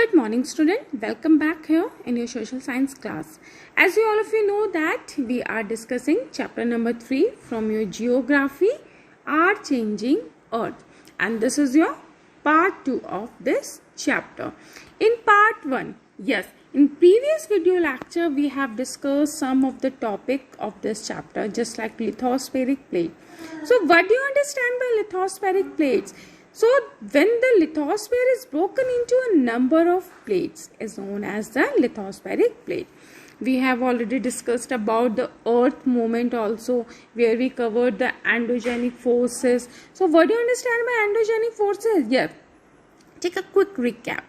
Good morning student, welcome back here in your social science class. As you all of you know that we are discussing chapter number 3 from your geography, Our Changing Earth, and this is your part 2 of this chapter. In part 1, yes, in previous video lecture we have discussed some of the topic of this chapter just like lithospheric plate. So what do you understand by lithospheric plates? So when the lithosphere is broken into a number of plates is known as the lithospheric plate. We have already discussed about the earth movement also, where we covered the endogenic forces. So what do you understand by endogenic forces? Yes. Take a quick recap.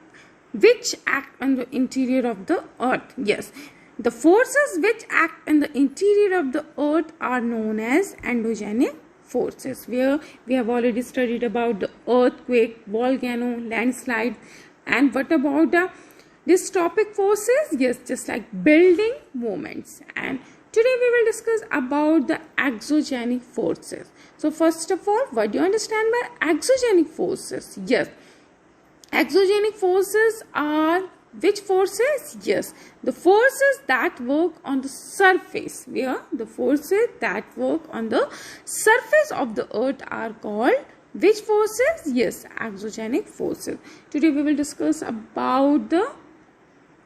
Which act on the interior of the earth? Yes. The forces which act in the interior of the earth are known as endogenic forces, where we have already studied about the earthquake, volcano, landslide, and what about the dystrophic forces? Yes, just like building moments. And today we will discuss about the exogenic forces. So first of all, what do you understand by exogenic forces? Yes, exogenic forces are which forces? Yes, the forces that work on the surface. Where the forces that work on the surface of the earth are called which forces? Yes, exogenic forces. Today we will discuss about the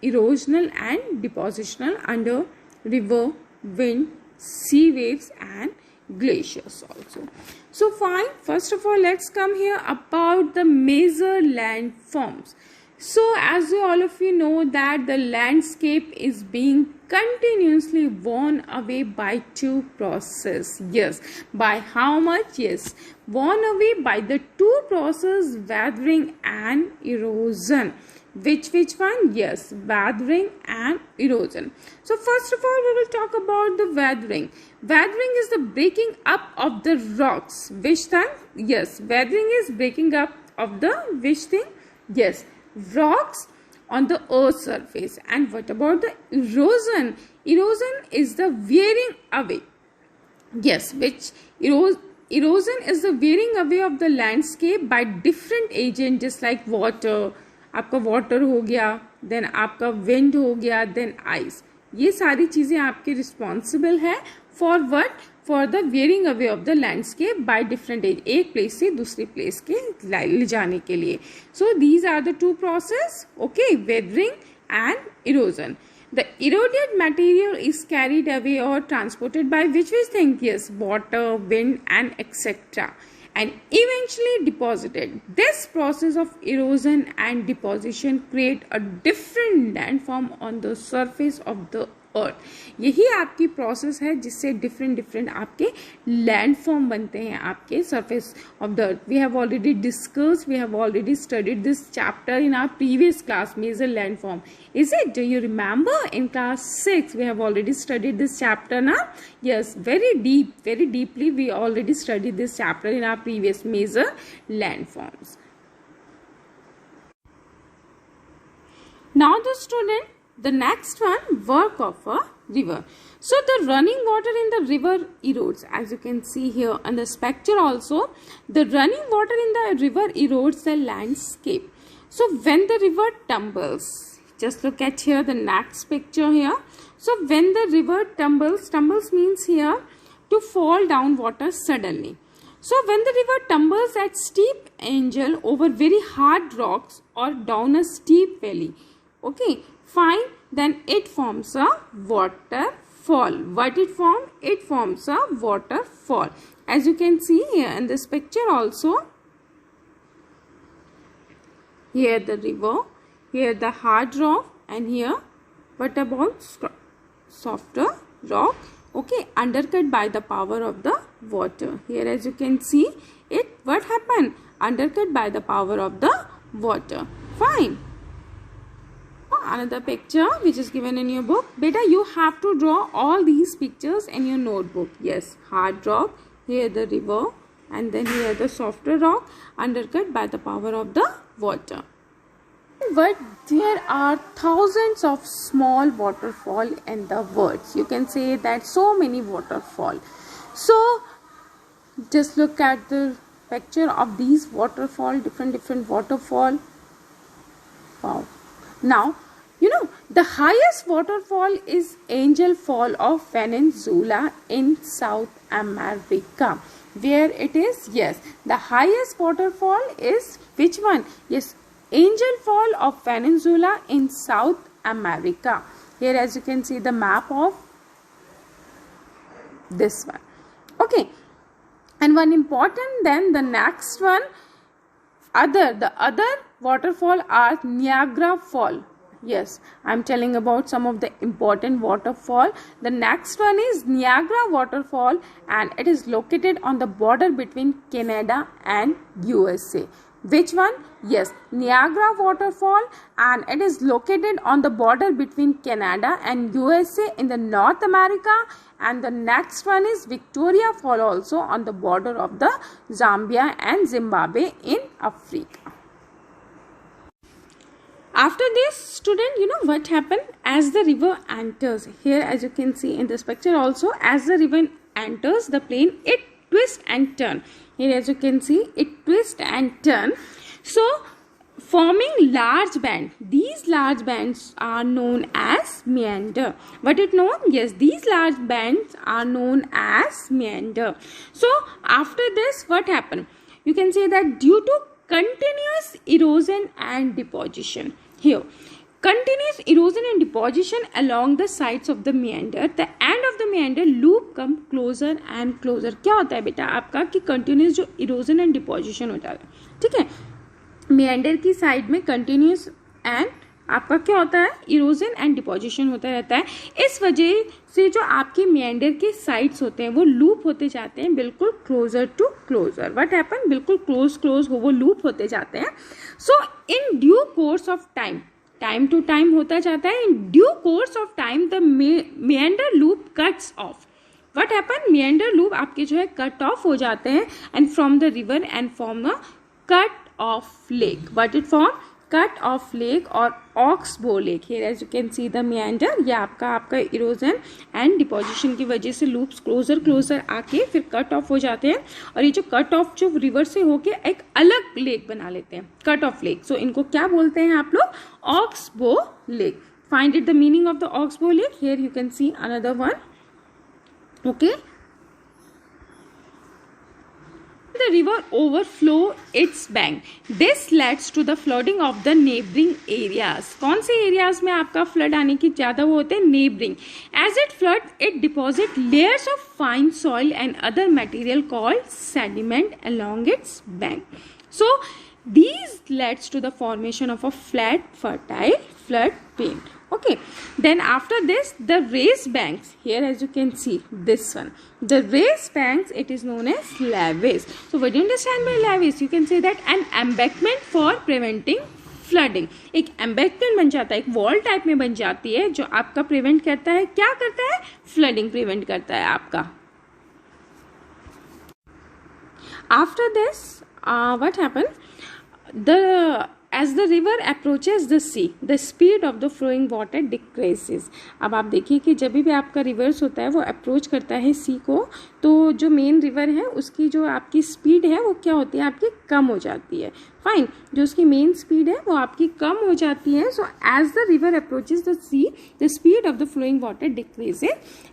erosional and depositional under river, wind, sea waves and glaciers also. So fine, first of all let's come here about the major landforms. So as all of you know that the landscape is being continuously worn away by two processes. Yes, by how much? Yes, worn away by the two processes, weathering and erosion. Which one? Yes, weathering and erosion. So first of all we will talk about the weathering. Weathering is the breaking up of the rocks. Which thing? Yes, weathering is breaking up of the which thing? Yes, rocks on the earth's surface. And what about the erosion? Erosion is the wearing away. Yes, which erosion is the wearing away of the landscape by different agents just like water. आपका water हो गया, then आपका wind हो गया, then ice. ये सारी चीजें आपके रिस्पॉन्सिबल है for what? For the wearing away of the landscape by different age, एक प्लेस से दूसरी प्लेस के ले जाने के लिए. So these are the two process, okay, weathering and erosion. The eroded material is carried away or transported by which thing? Yes, water, wind and etc. and eventually deposited. This process of erosion and deposition create a different landform on the surface of the earth. यही आपकी process है जिससे different आपके landform बनते हैं आपके surface of the earth. We have already discussed, we have already studied this chapter in our previous class, major landform. Is it? Do you remember? In class 6 we have already studied this chapter now. Yes, very deeply we already studied this chapter in our previous major landforms. Now the student, the next one, work of a river. So the running water in the river erodes, as you can see here on the picture also. The running water in the river erodes the landscape. So when the river tumbles, just look at here the next picture here. So when the river tumbles means here to fall down water suddenly. So when the river tumbles at steep angle over very hard rocks or down a steep valley, okay, fine, then it forms a waterfall. What it forms? It forms a waterfall. As you can see here in this picture also, here the river, here the hard rock, and here what about softer rock, okay, undercut by the power of the water. Here as you can see it, what happened? Undercut by the power of the water. Fine. Another picture which is given in your book. Beta, you have to draw all these pictures in your notebook. Yes, hard rock, here the river, and then here the softer rock, undercut by the power of the water. But there are thousands of small waterfall in the world. You can say that so many waterfall. So just look at the picture of these waterfall, different waterfall. Wow. Now, you know, the highest waterfall is Angel Fall of Venezuela in South America. Where it is? Yes, the highest waterfall is which one? Yes, Angel Fall of Venezuela in South America. Here, as you can see, the map of this one. Okay, and one important, then the next one, the other waterfall are Niagara Fall. Yes, I'm telling about some of the important waterfall. The next one is Niagara Waterfall, and it is located on the border between Canada and USA. Which one? Yes, Niagara Waterfall, and it is located on the border between Canada and USA in the North America. And the next one is Victoria Fall, also on the border of the Zambia and Zimbabwe in Africa. After this, student, you know what happened? As the river enters, here as you can see in this picture also, as the river enters the plain, it twists and turns. Here as you can see, it twists and turns. So, forming large band. These large bands are known as meander. What it known? Yes, these large bands are known as meander. So, after this, what happened? You can say that due to continuous erosion and deposition. Here, continuous erosion and deposition along the sides of the meander, the end of the meander loop come closer and closer. क्या होता है बेटा आपका कि continuous जो erosion and deposition होता है, ठीक है, meander की साइड में continuous and आपका क्या होता है, इरोजन एंड डिपोजिशन होता रहता है. इस वजह से जो आपके मेंडर के साइड्स होते हैं वो लूप होते जाते हैं बिल्कुल closer to closer. What happen? बिल्कुल क्लोज हो वो लूप होते जाते हैं. So in due course of time to time होता जाता है. In due course of time the meander loop cuts off. What happen? Meander loop आपके जो है कट ऑफ हो जाते हैं and from the river and form a cut off lake. What it form? Cut off lake और oxbow lake. Here as you can see the meander, ये आपका erosion and deposition की वजह से लूप्स क्लोजर आके फिर कट ऑफ हो जाते हैं और ये जो कट ऑफ जो रिवर से होके एक अलग लेक बना लेते हैं, कट ऑफ लेक. सो इनको क्या बोलते हैं आप लोग? Oxbow lake. Find it the meaning of the oxbow lake. Here you can see another one. Okay, the river overflow its bank. This leads to the flooding of the neighboring areas. कौन से areas में आपका flood आने की ज़्यादा वो होते हैं? neighboring. As it floods, it deposits layers of fine soil and other material called sediment along its bank. So these leads to the formation of a flat, fertile flood plain. Okay, then after this, the raised banks, here as you can see this one, the raised banks, it is known as levees. So what do you understand by levees? You can say that an embankment for preventing flooding. एक embankment बन जाता है, एक wall type में बन जाती है जो आपका prevent करता है, क्या करता है? flooding prevent करता है आपका. After this, what happened? As the river approaches the sea, the speed of the flowing water decreases. अब आप देखिए कि जब भी आपका रिवर्स होता है वो अप्रोच करता है सी को, तो जो मेन रिवर है उसकी जो आपकी स्पीड है वो क्या होती है? आपकी कम हो जाती है. फाइन, जो उसकी मेन स्पीड है वो आपकी कम हो जाती है. So as the river approaches the sea, the speed of the flowing water decreases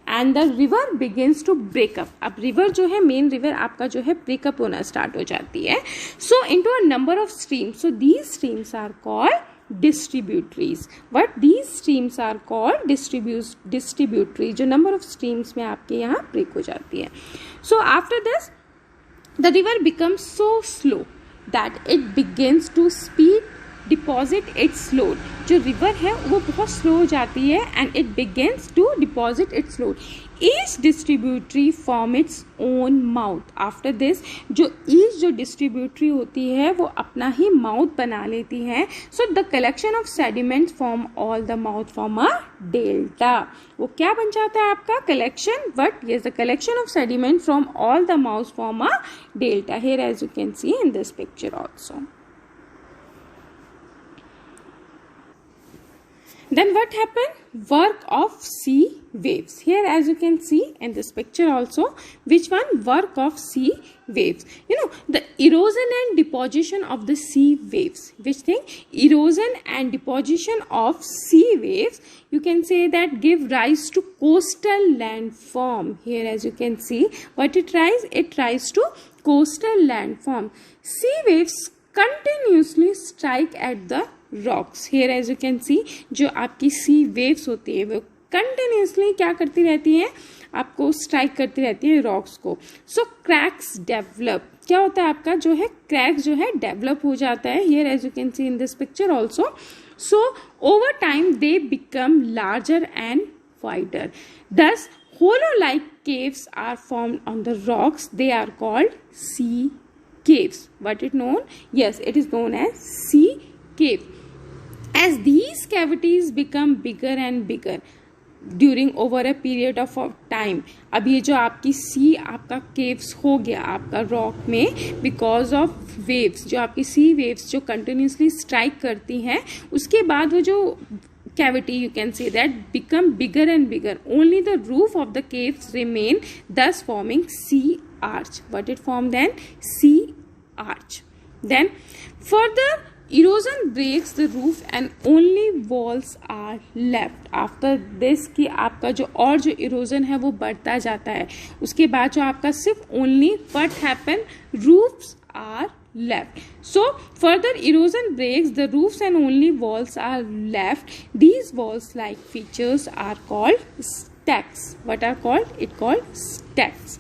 and the river begins to break up. अब रिवर जो है, मेन रिवर आपका जो है ब्रेकअप होना स्टार्ट हो जाती है. So into a number of streams. So these streams are called distributaries. What these streams are called? Distributaries. जो number of streams में आपके यहाँ break हो जाती है. So after this, the river becomes so slow that it begins to deposit its load. जो river है वो बहुत slow हो जाती है and it begins to deposit its load. Each distributary form its own mouth. After this, जो each जो distributary होती है वो अपना ही mouth बना लेती है. So the collection of sediments form all the mouth form a delta. वो क्या बन जाता है आपका? collection. But yes, the collection of sediment from all the mouths form a delta. Here as you can see in this picture also. Then what happened? Work of sea waves. Here as you can see in this picture also, which one? Work of sea waves. You know, the erosion and deposition of the sea waves. Which thing? Erosion and deposition of sea waves, you can say that give rise to coastal landform. Here as you can see, what it rise? It rise to coastal landform. Sea waves continuously strike at the rocks. Here as you can see, जो आपकी सी waves होती है वो continuously क्या करती रहती हैं? आपको स्ट्राइक करती रहती है रॉक्स को. सो क्रैक्स डेवलप. क्या होता है आपका जो है क्रैक्स जो है डेवलप हो जाता है. Here as you can see in this picture also. So over time they become larger and wider. Thus hollow like caves are formed on the rocks. They are called sea caves. What it known? Yes, it is known as sea cave. As these cavities become bigger and bigger during over a period of time. अब ये जो आपकी सी आपका caves हो गया आपका rock में because of waves, जो आपकी सी वेव्स जो कंटिन्यूसली स्ट्राइक करती हैं, उसके बाद वो जो cavity you can say that become bigger and bigger. Only the roof of the caves remain, thus forming sea arch. What it formed then? Sea arch. Then further erosion breaks the roof and only walls are left. After this कि आपका जो और जो erosion है वो बढ़ता जाता है, उसके बाद जो आपका सिर्फ only what happen? Roofs are left. So further erosion breaks the roofs and only walls are left. These walls like features are called stacks. What are called? It called stacks.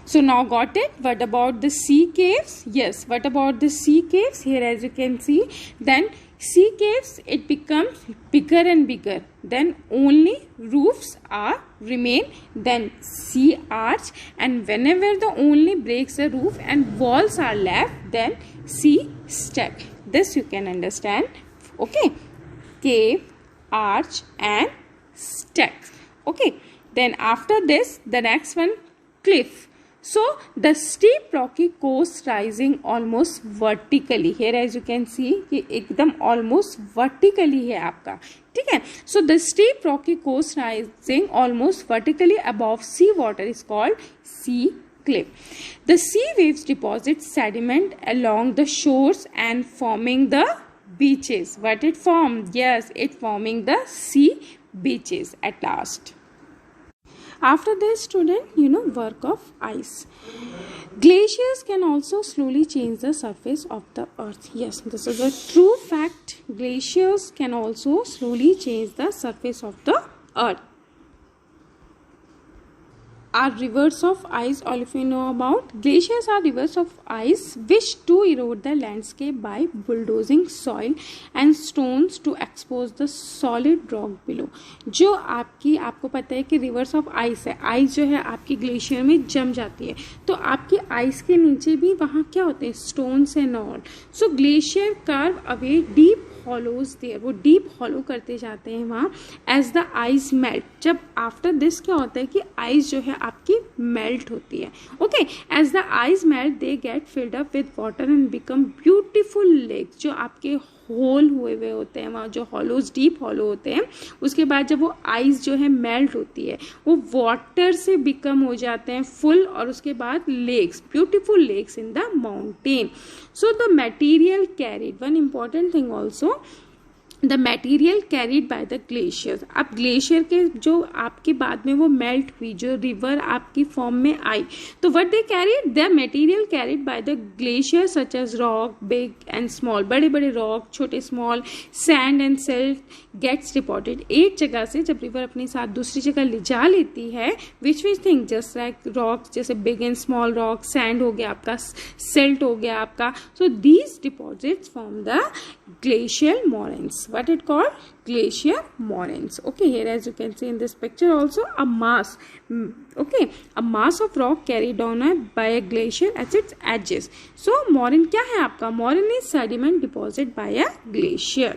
So now got it? What about the sea caves? Yes, what about the sea caves? Here as you can see, then sea caves, it becomes bigger and bigger. Then only roofs are remain, then sea arch, and whenever the only breaks the roof and walls are left, then sea stack. This you can understand. Okay, cave, arch and stack. Okay, then after this the next one, cliff. So the steep rocky coast rising almost vertically. Here as you can see कि एकदम almost vertically है आपका. ठीक है. So the steep rocky coast rising almost vertically above sea water is called sea cliff. The sea waves deposit sediment along the shores and forming the beaches. What it formed? Yes, it forming the sea beaches at last. After this, student, you know, work of ice. Glaciers can also slowly change the surface of the earth. Yes, this is a true fact. Glaciers can also slowly change the surface of the earth. Are rivers of ice, all of you know about. Glaciers are rivers of ice which do erode the landscape by bulldozing soil and stones to expose the solid rock below. जो आपको पता है कि reverse of ice है, ice जो है आपकी glacier में जम जाती है, तो आपकी आइस के नीचे भी वहाँ क्या होते हैं? Stones and all. So glacier carve away deep hollows there, वो डीप हॉलो करते जाते हैं वहाँ एज द आइस मेल्ट. जब आफ्टर दिस क्या होता है कि आइस जो है आपकी मेल्ट होती है. Okay, as the ice melt they get filled up with water and become beautiful lakes. जो आपके होल हुए होते हैं वहाँ, जो हॉलोज डीप हॉलो होते हैं, उसके बाद जब वो आइस जो है मेल्ट होती है वो वाटर से बिकम हो जाते हैं फुल, और उसके बाद lakes, beautiful lakes in the mountain. So the material carried, one important thing also, the material carried by the glaciers. अब ग्लेशियर के जो आपके बाद में वो मेल्ट हुई जो रिवर आपकी फॉर्म में आई, तो what they carried? The material carried by the glacier such as rock, big and small, बड़े बड़े रॉक, छोटे small, sand and silt gets deposited. एक जगह से जब रिवर अपने साथ दूसरी जगह ले जा लेती है, which thing just like rock, जैसे big and small rock, sand हो गया आपका, सिल्ट हो गया आपका. So these deposits form the glacial moraines. What it called? Glacier moraines. Okay, here as you can see in this picture also, a mass, okay, a mass of rock carried down by a glacier at its edges. So moraine क्या है आपका? Moraine is sediment deposit by a glacier.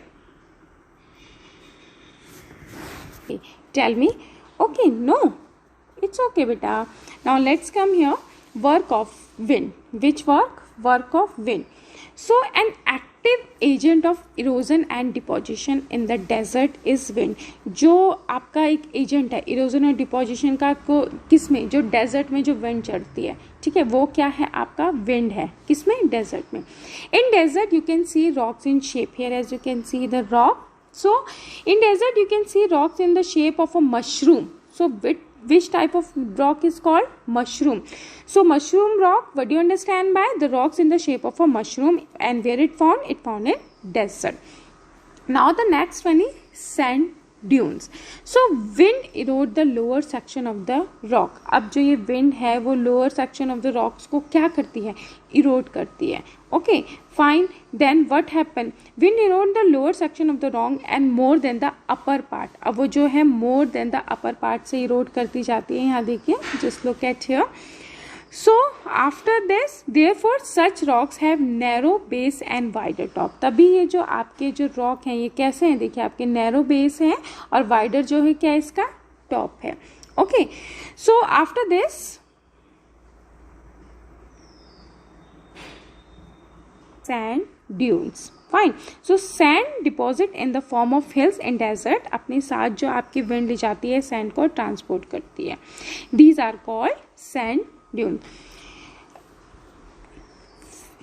Okay, tell me. Okay, no, it's okay beta. Now let's come here. Work of wind. Which work? work of wind. So an active agent of erosion and deposition in the desert is wind. जो आपका एक agent है erosion और deposition का किसमें, जो desert में जो विंड चढ़ती है, ठीक है, वो क्या है आपका विंड है, किसमें, डेजर्ट में. In desert you can see rocks in shape. Here as you can see the rock. So in desert you can see rocks in the shape of a mushroom. So which type of rock is called mushroom? So mushroom rock, what do you understand by the rocks in the shape of a mushroom, and where it found? It found in desert. Now the next one is sand dunes. So wind erode the lower section of the rock. अब जो ये wind है वो lower section of the rocks को क्या करती है, erode करती है. Okay, fine. Then what happen? Wind erode the lower section of the rock and more than the upper part. अब वो जो है more than the upper part से erode करती जाती है. यहाँ देखिए, just look at here. So after this, therefore such rocks have narrow base and wider top. तभी ये जो आपके जो rock हैं ये कैसे हैं, देखिए आपके narrow base हैं और wider जो है क्या इसका top है. Okay, so after this sand dunes. Fine. So sand deposit in the form of hills in desert अपने साथ जो आपकी wind ले जाती है sand को transport करती है. These are called sand dune.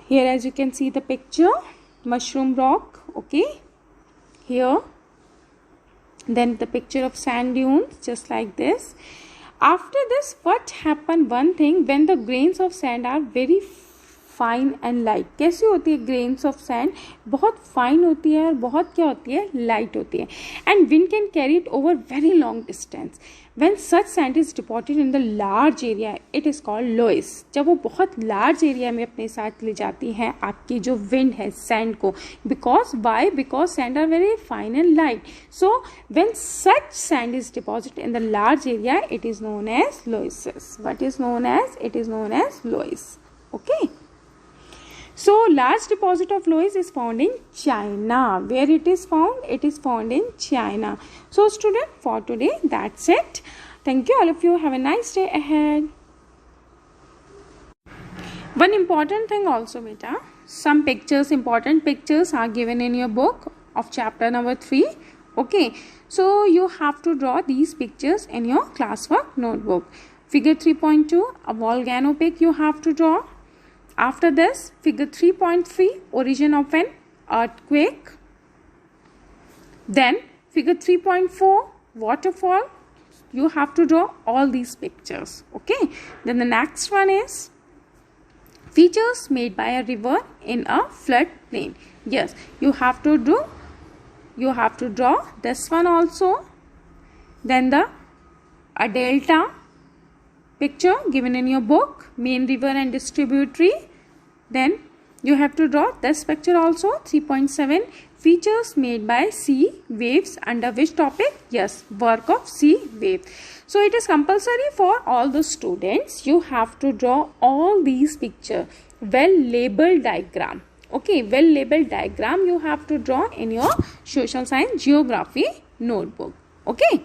Here as you can see the picture, mushroom rock, okay, here, then the picture of sand dunes just like this. After this what happen, one thing, when the grains of sand are very fine and light. कैसी होती है grains of sand, बहुत fine होती है और बहुत क्या होती है, लाइट होती है. And wind can carry it over very long distance. When such sand is deposited in the large area it is called loess. जब वो बहुत लार्ज एरिया में अपने साथ ले जाती हैं आपकी जो विंड है सैंड को, because why, because sand are very fine and light. So when such sand is deposit in the large area it is known as loesses. What is known as, it is known as loess. Okay. So large deposit of loess is found in China. Where it is found? It is found in China. So student, for today that's it. Thank you all of you. Have a nice day ahead. One important thing also beta, some pictures, important pictures are given in your book of chapter number 3. Okay, so you have to draw these pictures in your classwork notebook. Figure 3.2, a volcano peak you have to draw. After this, figure 3.3, origin of an earthquake. Then figure 3.4, waterfall. You have to draw all these pictures. Okay. Then the next one is features made by a river in a flood plain. Yes, you have to draw this one also. Then a delta picture given in your book, main river and distributary. Then you have to draw this picture also. 3.7, features made by sea waves. Under which topic? Yes, work of sea wave. So it is compulsory for all the students. You have to draw all these picture. Well labeled diagram. Okay, well labeled diagram you have to draw in your social science geography notebook. Okay.